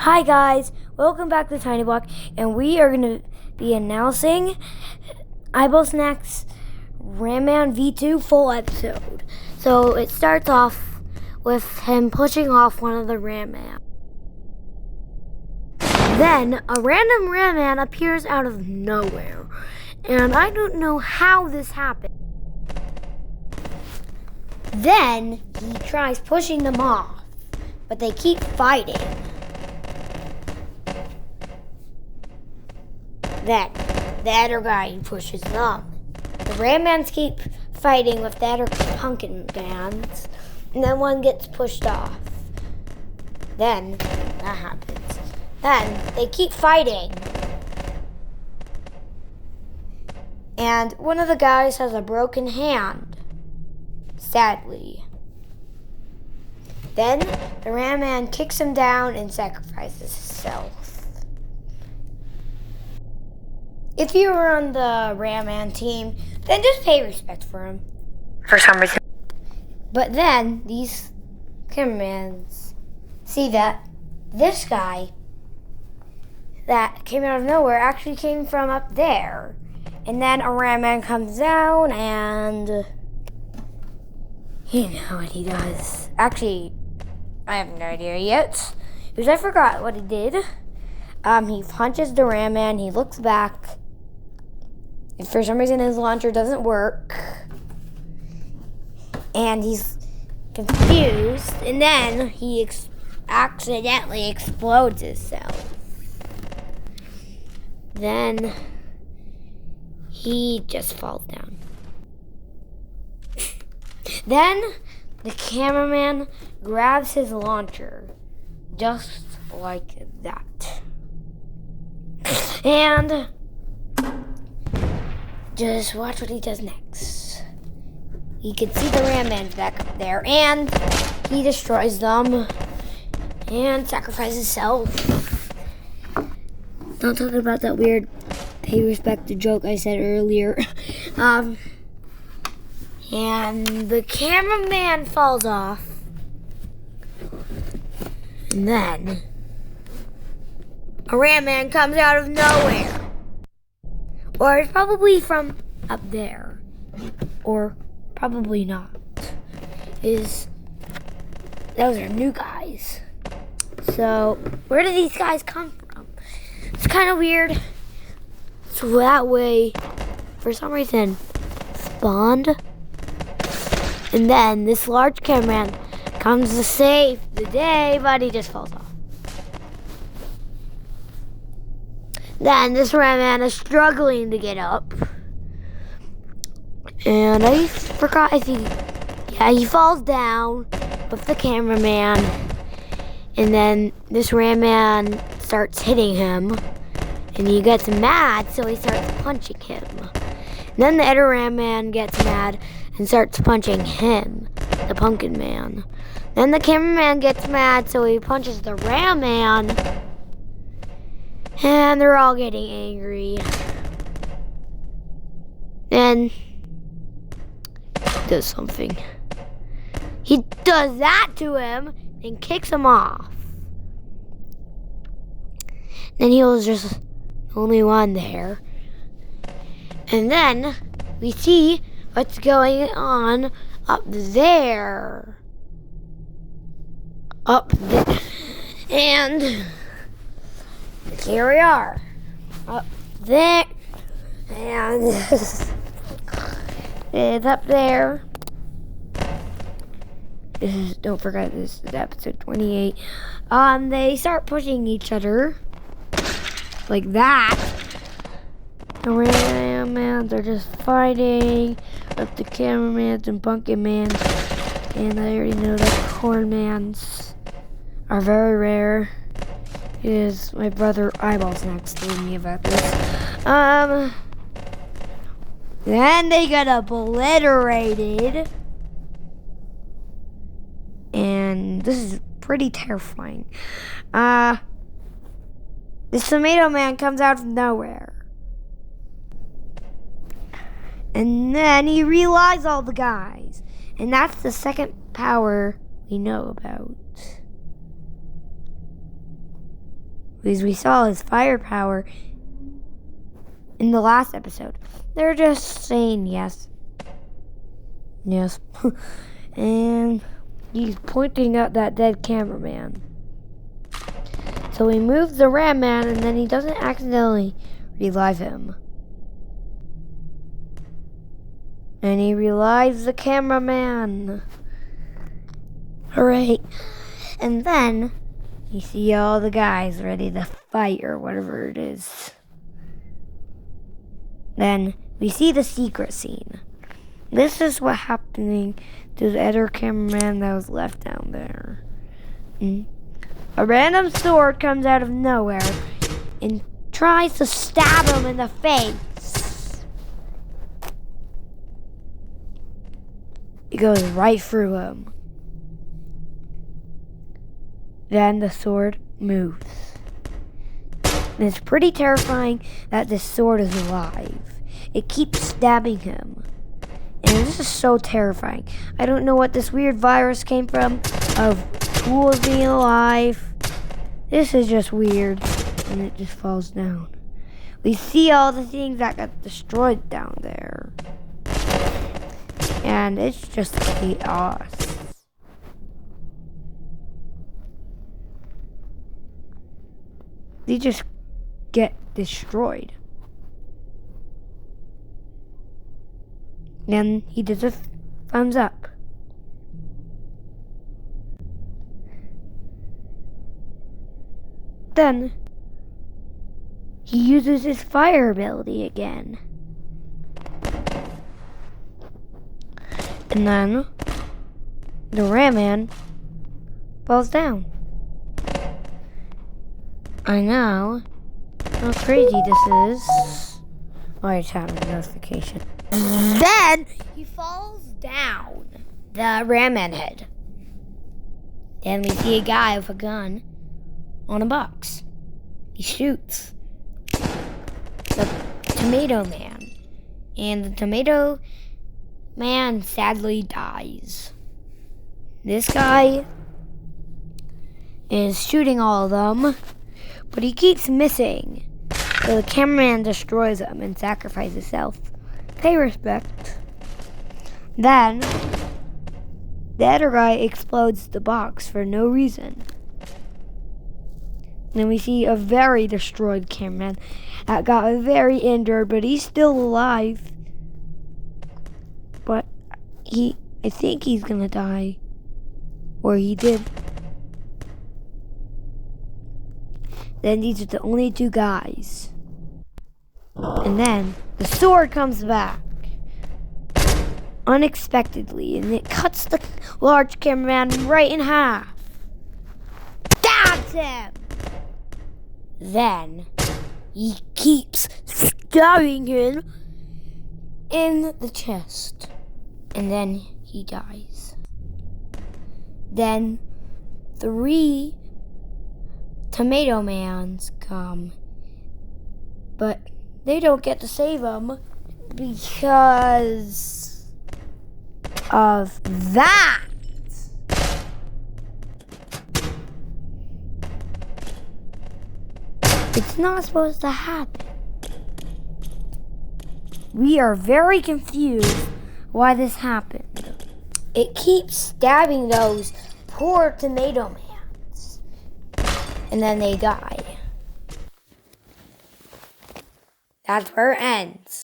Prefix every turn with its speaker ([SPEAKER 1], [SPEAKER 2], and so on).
[SPEAKER 1] Hi guys, welcome back to Tiny Block, and we are going to be announcing Eyeball Snacks Ramman V2 full episode. So it starts off with him pushing off one of the Ramman. Then a random Ramman appears out of nowhere, and I don't know how this happened. Then he tries pushing them off, but they keep fighting. Then the other guy pushes them. The Rammans keep fighting with the other pumpkin bands, and then one gets pushed off. Then that happens. Then they keep fighting. And one of the guys has a broken hand, sadly. Then the Ramman kicks him down and sacrifices himself. If you were on the Ramman team, then just pay respect for him.
[SPEAKER 2] For some reason.
[SPEAKER 1] But then these cameramans see that this guy that came out of nowhere actually came from up there. And then a Ramman comes down and you know what he does. Actually, I have no idea yet, because I forgot what he did. He punches the Ramman, he looks back, and for some reason his launcher doesn't work. And he's confused, and then he accidentally explodes himself. Then he just falls down. Then the cameraman grabs his launcher, just like that. And just watch what he does next. He can see the Rammans back up there, and he destroys them and sacrifices himself. Don't talk about that weird pay respect to joke I said earlier. And the cameraman falls off. And then a Ramman comes out of nowhere. Or it's probably from up there. Or probably not. Those are new guys. So where do these guys come from? It's kind of weird. So that way, for some reason, spawned. And then this large cameraman comes to save the day, but he just falls off. Then this Ramman is struggling to get up. And I forgot if he falls down with the cameraman. And then this Ramman starts hitting him. And he gets mad, so he starts punching him. And then the other Ramman gets mad and starts punching him, the pumpkin man. Then the cameraman gets mad, so he punches the Ramman. And they're all getting angry. Then he does something. He does that to him and kicks him off. Then he was just the only one there. And then we see what's going on up there. Up there. And here we are. Up there. And it's up there. Don't forget, this is episode 28. They start pushing each other. Like that. The Rammans are just fighting with the cameramans and pumpkin mans. And I already know that cornmans are very rare. It is my brother Eyeball Snacks told me about this. Then they got obliterated. And this is pretty terrifying. This tomato man comes out of nowhere. And then he realized all the guys. And that's the second power we know about. because we saw his firepower in the last episode. They're just saying yes. Yes. And he's pointing at that dead cameraman. So he moves the ramman and then he doesn't accidentally revive him. And he revives the cameraman. Alright. And then you see all the guys ready to fight or whatever it is. Then we see the secret scene. This is what happening to the other cameraman that was left down there. A random sword comes out of nowhere and tries to stab him in the face. It goes right through him. Then the sword moves. And it's pretty terrifying that this sword is alive. It keeps stabbing him. And this is so terrifying. I don't know what this weird virus came from of tools being alive. This is just weird. And it just falls down. We see all the things that got destroyed down there. And it's just chaos. They just get destroyed. And he does a thumbs up. Then he uses his fire ability again. And then the ramman falls down. I know how crazy this is. I just had a notification. Then he falls down the ramman head. Then we see a guy with a gun on a box. He shoots the tomato man. And the tomato man sadly dies. This guy is shooting all of them, but he keeps missing. So the cameraman destroys him and sacrifices himself. Pay respect. Then the other guy explodes the box for no reason. Then we see a very destroyed cameraman that got very injured, but he's still alive. But I think he's gonna die. Or he did. Then these are the only two guys. And then the sword comes back unexpectedly, and it cuts the large cameraman right in half. Stabs him! Then he keeps stabbing him in the chest. And then he dies. Then 3 tomato mans come. But they don't get to save him because of that. It's not supposed to happen. We are very confused why this happened. It keeps stabbing those poor tomato mans. And then they die. That's where it ends.